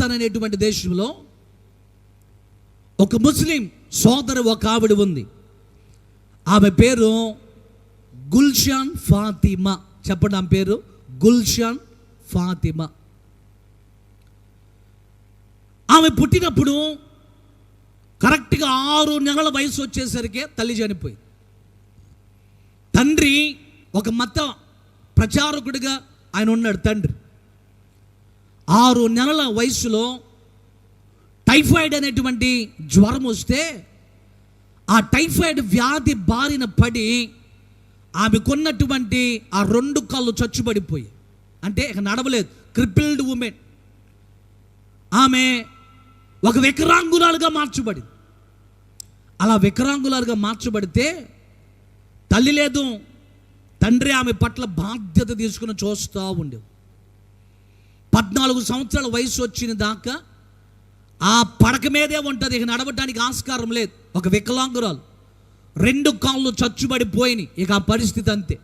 పాకిస్తాన్ అనేటువంటి దేశంలో ఒక ముస్లిం సోదరు ఒక ఆవిడ ఉంది. ఆమె పేరు గుల్షాన్ ఫాతిమా. చెప్పండి, ఆమె పేరు గుల్షాన్ ఫాతిమా. ఆమె పుట్టినప్పుడు కరెక్ట్గా 6 నెలల వయసు వచ్చేసరికి తల్లి చనిపోయింది. తండ్రి ఒక మత ప్రచారకుడిగా ఆయన ఉన్నాడు. తండ్రి 6 నెలల వయసులో టైఫాయిడ్ అనేటువంటి జ్వరం వస్తే ఆ టైఫాయిడ్ వ్యాధి బారిన పడి ఆమెకున్నటువంటి ఆ 2 కాళ్ళు చచ్చుబడిపోయి, అంటే ఇక నడవలేదు, క్రిపిల్డ్ ఉమెన్. ఆమె ఒక వికలాంగురాలుగా మార్చబడింది. అలా వికలాంగురాలుగా మార్చబడితే తల్లి లేదు, తండ్రి ఆమె పట్ల బాధ్యత తీసుకుని చూస్తూ ఉండేవి. 14 సంవత్సరాల వయసు వచ్చిన దాకా ఆ పడక మీదే ఉంటుంది, ఇక నడవటానికి ఆస్కారం లేదు. ఒక వికలాంగురాలు, 2 కాళ్ళు చచ్చుబడిపోయినాయి. ఇక ఆ పరిస్థితి అంతే.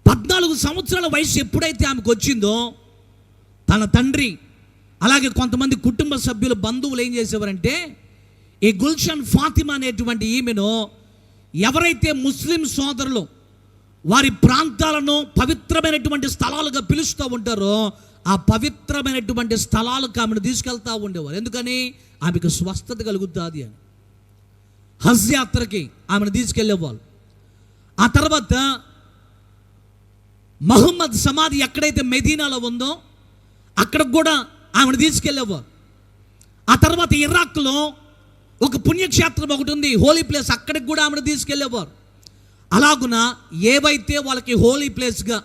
14 సంవత్సరాల వయసు ఎప్పుడైతే ఆమెకు వచ్చిందో తన తండ్రి అలాగే కొంతమంది కుటుంబ సభ్యులు బంధువులు ఏం చేసేవారంటే, ఈ గుల్షన్ ఫాతిమా అనేటువంటి ఈమెను ఎవరైతే ముస్లిం సోదరులు వారి ప్రాంతాలను పవిత్రమైనటువంటి స్థలాలుగా పిలుస్తూ ఉంటారో ఆ పవిత్రమైనటువంటి స్థలాలకు ఆమెను తీసుకెళ్తూ ఉండేవారు. ఎందుకని? ఆమెకు స్వస్థత కలుగుతుంది అని. హజ్ యాత్రకి ఆమెను తీసుకెళ్ళేవాళ్ళు. ఆ తర్వాత మహమ్మద్ సమాధి ఎక్కడైతే మెదీనాలో ఉందో అక్కడికి కూడా ఆమెను తీసుకెళ్ళేవారు. ఆ తర్వాత ఇరాక్లో ఒక పుణ్యక్షేత్రం ఒకటి ఉంది, హోలీ ప్లేస్, అక్కడికి కూడా ఆమెను తీసుకెళ్ళేవారు. అలాగున ఏవైతే వాళ్ళకి హోలీ ప్లేస్గా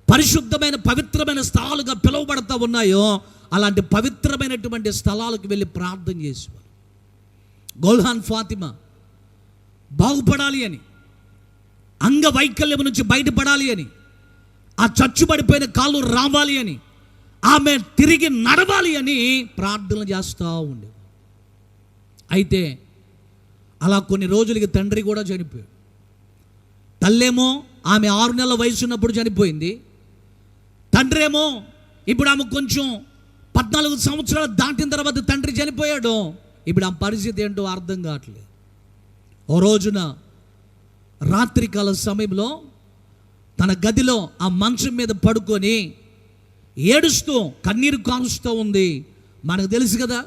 పరిశుద్ధమైన పవిత్రమైన స్థలాలుగా పిలువబడతా ఉన్నాయో అలాంటి పవిత్రమైనటువంటి స్థలాలకు వెళ్ళి ప్రార్థన చేసేవారు. గుల్షన్ ఫాతిమా బాగుపడాలి అని, అంగవైకల్యం నుంచి బయటపడాలి అని, ఆ చచ్చుబడిపోయిన కాళ్ళు రావాలి అని, ఆమె తిరిగి నడవాలి అని ప్రార్థన చేస్తూ ఉండే. అయితే అలా కొన్ని రోజులకి తండ్రి కూడా చనిపోయాడు. తల్లేమో ఆమె 6 నెలల వయసు ఉన్నప్పుడు చనిపోయింది. తండ్రి ఏమో ఇప్పుడు ఆమె కొంచెం 14 సంవత్సరాలు దాటిన తర్వాత తండ్రి చనిపోయాడు. ఇప్పుడు ఆ పరిస్థితి ఏంటో అర్థం కావట్లేదు. ఓ రోజున రాత్రికాల సమయంలో తన గదిలో ఆ మంచం మీద పడుకొని ఏడుస్తూ కన్నీరు కారుస్తూ ఉంది. మనకు తెలుసు కదా,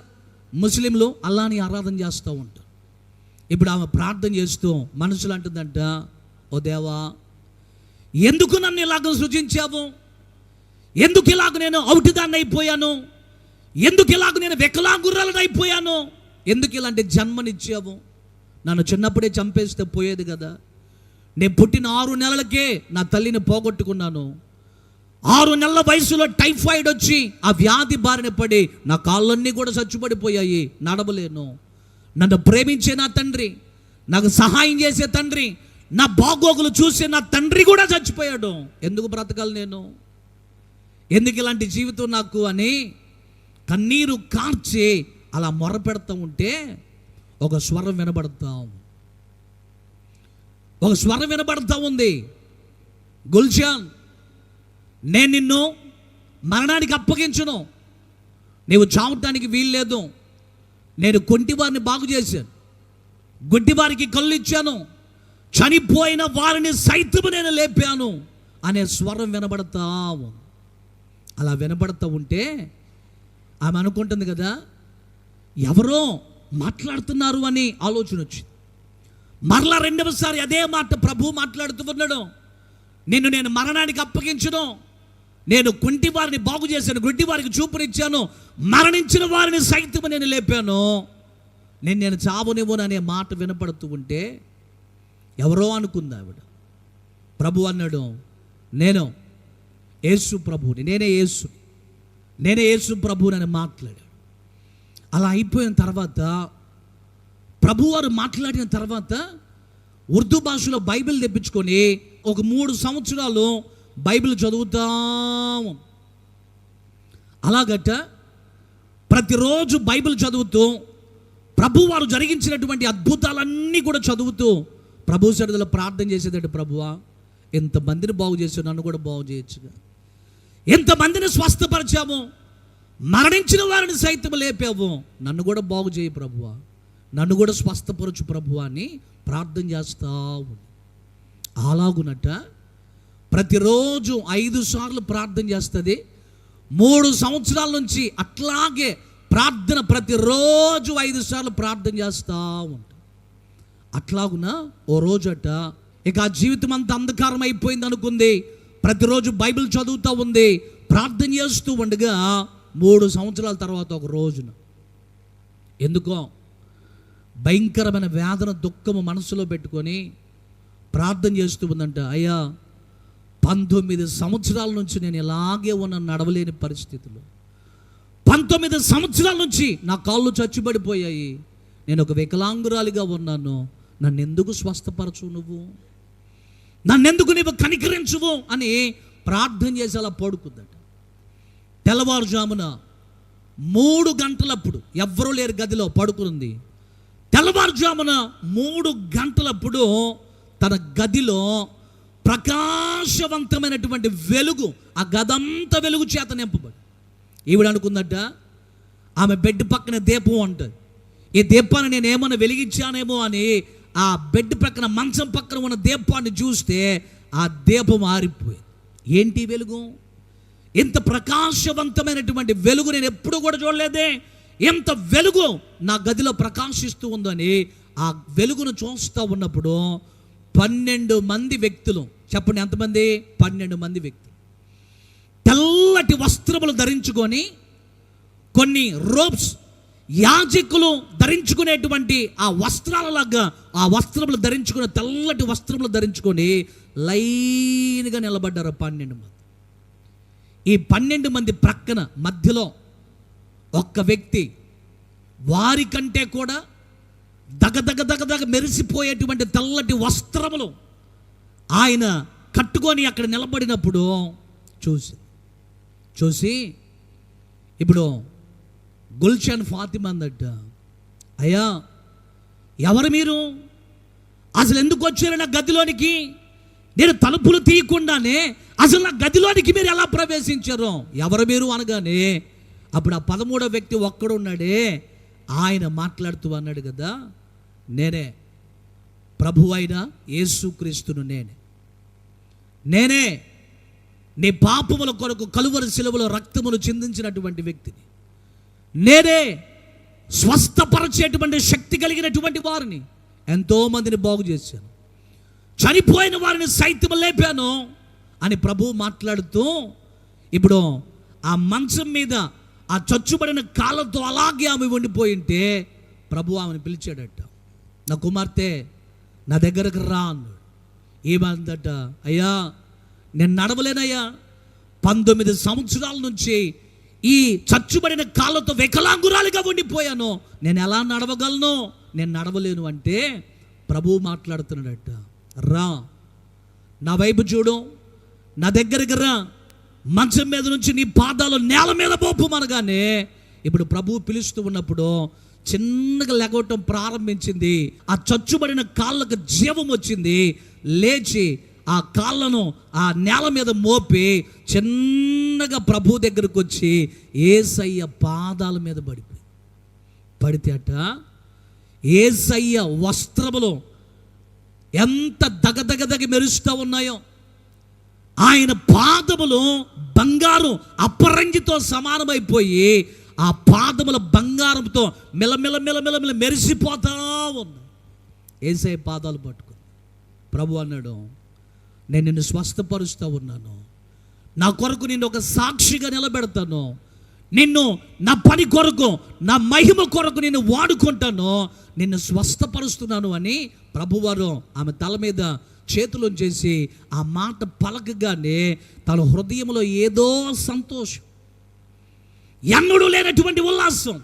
ముస్లింలు అల్లాని ఆరాధన చేస్తూ ఉంటారు. ఇప్పుడు ఆమె ప్రార్థన చేస్తూ మనసులో అంటుందంట, ఓ దేవా, ఎందుకు నన్ను ఇలాగ సృజించావు? ఎందుకు ఇలాగ నేను అవుటిదాన్ని అయిపోయాను? ఎందుకు ఇలాగ నేను వికలాంగురాలను అయిపోయాను? ఎందుకు ఇలాంటి జన్మనిచ్చావు? నన్ను చిన్నప్పుడే చంపేస్తే పోయేది కదా. నేను పుట్టిన 6 నెలలకే నా తల్లిని పోగొట్టుకున్నాను. 6 నెలల వయసులో టైఫాయిడ్ వచ్చి ఆ వ్యాధి బారిన పడి నా కాళ్ళన్నీ కూడా చచ్చుబడిపోయాయి, నడవలేను. నన్ను ప్రేమించే నా తండ్రి, నాకు సహాయం చేసే తండ్రి, నా బాగోగులు చూసే నా తండ్రి కూడా చచ్చిపోయాడు. ఎందుకు బ్రతకాలి నేను? ఎందుకు ఇలాంటి జీవితం నాకు అని కన్నీరు కార్చి అలా మొరపెడతా ఉంటే ఒక స్వరం వినబడతా ఉంది. గుల్షన్, నేను నిన్ను మరణానికి అప్పగించును, నీవు చావటానికి వీల్లేదు. నేను కొంటివారిని బాగు చేశాను, గుడ్డివారికి కళ్ళు ఇచ్చాను, చనిపోయిన వారిని సైతము నేను లేపాను అనే స్వరం వినబడతావు. అలా వినబడతా ఉంటే ఆమె అనుకుంటుంది కదా, ఎవరో మాట్లాడుతున్నారు అని ఆలోచన వచ్చింది. మరలా 2వసారి అదే మాట ప్రభు మాట్లాడుతూ ఉన్నాడు. నేను మరణానికి అప్పగించును, నేను కుంటి వారిని బాగు చేశాను, గుడ్డి వారికి చూపునిచ్చాను, మరణించిన వారిని సైతం నేను లేపాను, నేను చావనివ్వను అనే మాట వినపడుతూ ఉంటే ఎవరో అనుకుంది ఆవిడ. ప్రభు అన్నాడు, నేను యేసు ప్రభుని, నేనే యేసు ప్రభుని అని మాట్లాడాడు. అలా అయిపోయిన తర్వాత ప్రభువారు మాట్లాడిన తర్వాత ఉర్దూ భాషలో బైబిల్ తెప్పించుకొని ఒక 3 సంవత్సరాలు బైబిల్ చదువుతాము. అలాగట ప్రతిరోజు బైబిల్ చదువుతూ ప్రభువారు జరిగించినటువంటి అద్భుతాలన్నీ కూడా చదువుతూ ప్రభు సన్నిధిలో ప్రార్థన చేసేదట, ప్రభువా, ఎంతమందిని బాగు చేసావు, నన్ను కూడా బాగు చేయొచ్చుగా. ఎంతమందిని స్వస్థపరిచాము, మరణించిన వారిని సైతం లేపావు, నన్ను కూడా బాగు చేయి ప్రభువా, నన్ను కూడా స్వస్థపరచు ప్రభువా అని ప్రార్థన చేస్తా ఉంది. అలాగునట ప్రతిరోజు 5 సార్లు ప్రార్థన చేస్తుంది. 3 సంవత్సరాల నుంచి అట్లాగే ప్రార్థన ప్రతిరోజు 5 సార్లు ప్రార్థన చేస్తూ ఉంటా. అట్లాగున ఓ రోజట ఇక ఆ జీవితం అంతా అంధకారం అయిపోయింది అనుకుంది. ప్రతిరోజు బైబిల్ చదువుతూ ఉంది, ప్రార్థన చేస్తూ ఉండగా 3 సంవత్సరాల తర్వాత ఒక రోజున ఎందుకో భయంకరమైన వేదన దుఃఖము మనసులో పెట్టుకొని ప్రార్థన చేస్తూ ఉందంట. అయ్యా, 19 సంవత్సరాల నుంచి నేను ఇలాగే ఉన్న, నడవలేని పరిస్థితులు. 19 సంవత్సరాల నుంచి నా కాళ్ళు చచ్చుబడిపోయాయి, నేను ఒక వికలాంగురాలిగా ఉన్నాను, నన్ను ఎందుకు స్వస్థపరచు నువ్వు, నన్నెందుకు నువ్వు కనికరించువు అని ప్రార్థన చేసి అలా పడుకుందట. తెల్లవారుజామున 3 గంటలప్పుడు, ఎవ్వరూ లేరు గదిలో పడుకుంది. తెల్లవారుజామున 3 గంటలప్పుడు తన గదిలో ప్రకాశవంతమైనటువంటి వెలుగు, ఆ గదంతా వెలుగు చేత నింపబడి. ఈవిడ అనుకుందట, ఆమె బెడ్ పక్కన దీపం ఉంటుంది, ఈ దీపాన్ని నేను ఏమైనా వెలిగించానేమో అని ఆ బెడ్ పక్కన మంచం పక్కన ఉన్న దీపాన్ని చూస్తే ఆ దీపం ఆరిపోయింది. ఏంటి వెలుగు? ఇంత ప్రకాశవంతమైనటువంటి వెలుగు నేను ఎప్పుడు కూడా చూడలేదే, ఎంత వెలుగు నా గదిలో ప్రకాశిస్తూ ఉందని ఆ వెలుగును చూస్తూ ఉన్నప్పుడు 12 మంది వ్యక్తులు, చెప్పండి ఎంతమంది? 12 మంది వ్యక్తులు తెల్లటి వస్త్రములు ధరించుకొని, కొన్ని రోబ్స్ యాజకులు ధరించుకునేటువంటి ఆ వస్త్రాలలాగా ఆ వస్త్రములు ధరించుకుని, తెల్లటి వస్త్రములు ధరించుకొని లైన్గా నిలబడ్డారు 12 మంది. ఈ 12 మంది ప్రక్కన మధ్యలో ఒక్క వ్యక్తి, వారికంటే కూడా దగదగ మెరిసిపోయేటువంటి తెల్లటి వస్త్రములు ఆయన కట్టుకొని అక్కడ నిలబడినప్పుడు చూసి ఇప్పుడు గుల్షన్ ఫాతిమా అందట, అయ్యా ఎవరు మీరు, అసలు ఎందుకు వచ్చారు నా గదిలోనికి, నేను తలుపులు తీయకుండానే అసలు నా గదిలోనికి మీరు ఎలా ప్రవేశించారు, ఎవరు మీరు అనగానే అప్పుడు ఆ 13వ వ్యక్తి ఒక్కడు ఉన్నాడే, ఆయన మాట్లాడుతూ అన్నాడు కదా, నేనే ప్రభు అయిన యేసుక్రీస్తును, నేనే నీ పాపముల కొరకు కలువరి శిలువలో రక్తమును చిందించినటువంటి వ్యక్తిని, నేనే స్వస్థపరచేటువంటి శక్తి కలిగినటువంటి వారిని, ఎంతోమందిని బాగు చేశాను, చనిపోయిన వారిని సైతం లేపాను అని ప్రభు మాట్లాడుతూ ఇప్పుడు ఆ మంచం మీద ఆ చచ్చుబడిన కాళ్ళతో అలాగే ఆమె ఉండిపోయింటే ప్రభు ఆమెను పిలిచాడట, నా కుమార్తె నా దగ్గరకు రా అన్నాడు. ఏమందట, అయ్యా నేను నడవలేనయ్యా, 19 సంవత్సరాల నుంచి ఈ చచ్చుబడిన కాళ్ళతో వికలాంగురాలిగా ఉండిపోయాను, నేను ఎలా నడవగలను, నేను నడవలేను అంటే ప్రభువు మాట్లాడుతున్నాడట, రా నా వైపు చూడు, నా దగ్గరికి రా, మంచం మీద నుంచి నీ పాదాలు నేల మీద పోపు అనగానే ఇప్పుడు ప్రభువు పిలుస్తూ ఉన్నప్పుడు చిన్నగా లెగవటం ప్రారంభించింది. ఆ చచ్చుబడిన కాళ్ళకు జీవం వచ్చింది, లేచి ఆ కాళ్ళను ఆ నేల మీద మోపి చిన్నగా ప్రభు దగ్గరకు వచ్చి యేసయ్య పాదాల మీద పడితే అట యేసయ్య వస్త్రములు ఎంత దగదగదగ మెరుస్తూ ఉన్నాయో, ఆయన పాదములు బంగారు అపరంజితో సమానమైపోయి ఆ పాదముల బంగారంతో మిలమిల మెరిసిపోతా ఉంది. యేసయ్య పాదాలు పట్టుకుని ప్రభు అన్నాడు, నేను నిన్ను స్వస్థపరుస్తూ ఉన్నాను, నా కొరకు నిన్ను ఒక సాక్షిగా నిలబెడతాను, నిన్ను నా పని కొరకు నా మహిమ కొరకు నిన్ను వాడుకుంటాను, నిన్ను స్వస్థపరుస్తున్నాను అని ప్రభువారు ఆమె తల మీద చేతులు చేసి ఆ మాట పలకగానే తన హృదయంలో ఏదో సంతోషం, ఎన్నడూ లేనటువంటి ఉల్లాసం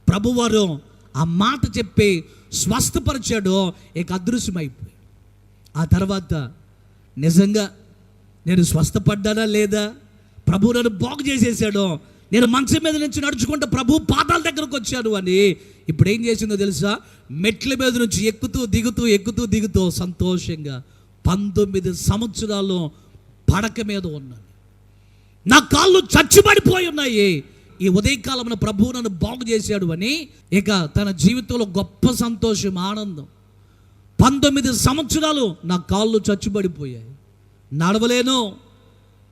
ప్రభువారు ఆ మాట చెప్పి స్వస్థపరిచాడో ఇక అదృశ్యమైపోయి. ఆ తర్వాత నిజంగా నేను స్వస్థపడ్డానా లేదా, ప్రభు నన్ను బాగు చేసేసాడో, నేను మంచం మీద నుంచి నడుచుకుంటూ ప్రభు పాదాల దగ్గరకు వచ్చాను అని ఇప్పుడు ఏం చేసిందో తెలుసా, మెట్ల మీద నుంచి ఎక్కుతూ దిగుతూ సంతోషంగా 19 సంవత్సరాలు పడక మీద ఉన్నాను, నా కాళ్ళు చచ్చుబడిపోయి ఉన్నాయి, ఈ ఉదయకాలమున ప్రభువు నన్ను బాగు చేశాడు అని ఇక తన జీవితంలో గొప్ప సంతోషం, ఆనందం. 19 సంవత్సరాలు నా కాళ్ళు చచ్చుబడిపోయాయి, నడవలేను,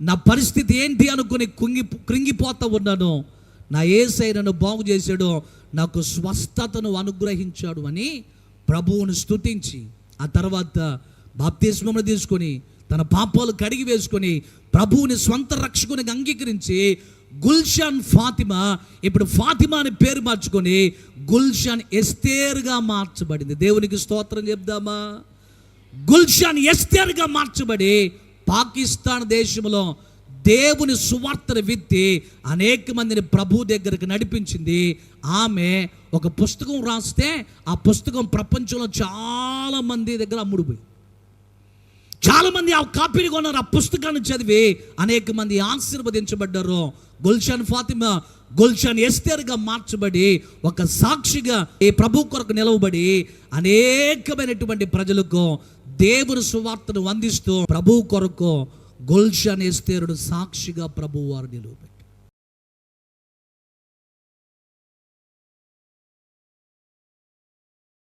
నా పరిస్థితి ఏంటి అనుకుని కృంగిపోతూ ఉన్నాను. నా యేసయ్య నన్ను బాగు చేశాడు, నాకు స్వస్థతను అనుగ్రహించాడు అని ప్రభువును స్తుతించి ఆ తర్వాత బాప్తిస్మమును తీసుకొని తన పాపాలు కడిగి వేసుకొని ప్రభువుని స్వంత రక్షకునిగా అంగీకరించి గుల్షన్ ఫాతిమా, ఇప్పుడు ఫాతిమా అని పేరు మార్చుకొని గుల్షన్ ఎస్తేర్గా మార్చబడింది. దేవునికి స్తోత్రం చెప్దామా? గుల్షన్ ఎస్తేర్గా మార్చబడి పాకిస్తాన్ దేశంలో దేవుని సువార్తను విత్తి అనేక మందిని ప్రభు దగ్గరకు నడిపించింది. ఆమె ఒక పుస్తకం రాస్తే ఆ పుస్తకం ప్రపంచంలో చాలా మంది దగ్గర అమ్ముడుపోయింది. చాలామంది ఆ కాపీని కొన్నారు. ఆ పుస్తకాన్ని చదివి అనేక మంది ఆశీర్వదించబడ్డారు. గుల్షన్ ఫాతిమా గుల్షన్ ఎస్తేర్గా మార్చబడి ఒక సాక్షిగా ఈ ప్రభు కొరకు నిలవబడి అనేకమైనటువంటి ప్రజలకు దేవుని సువార్తను అందిస్తూ ప్రభు కొరకు గుల్షన్ ఎస్తేరుడు సాక్షిగా ప్రభు వారు నిలువబెట్టారు.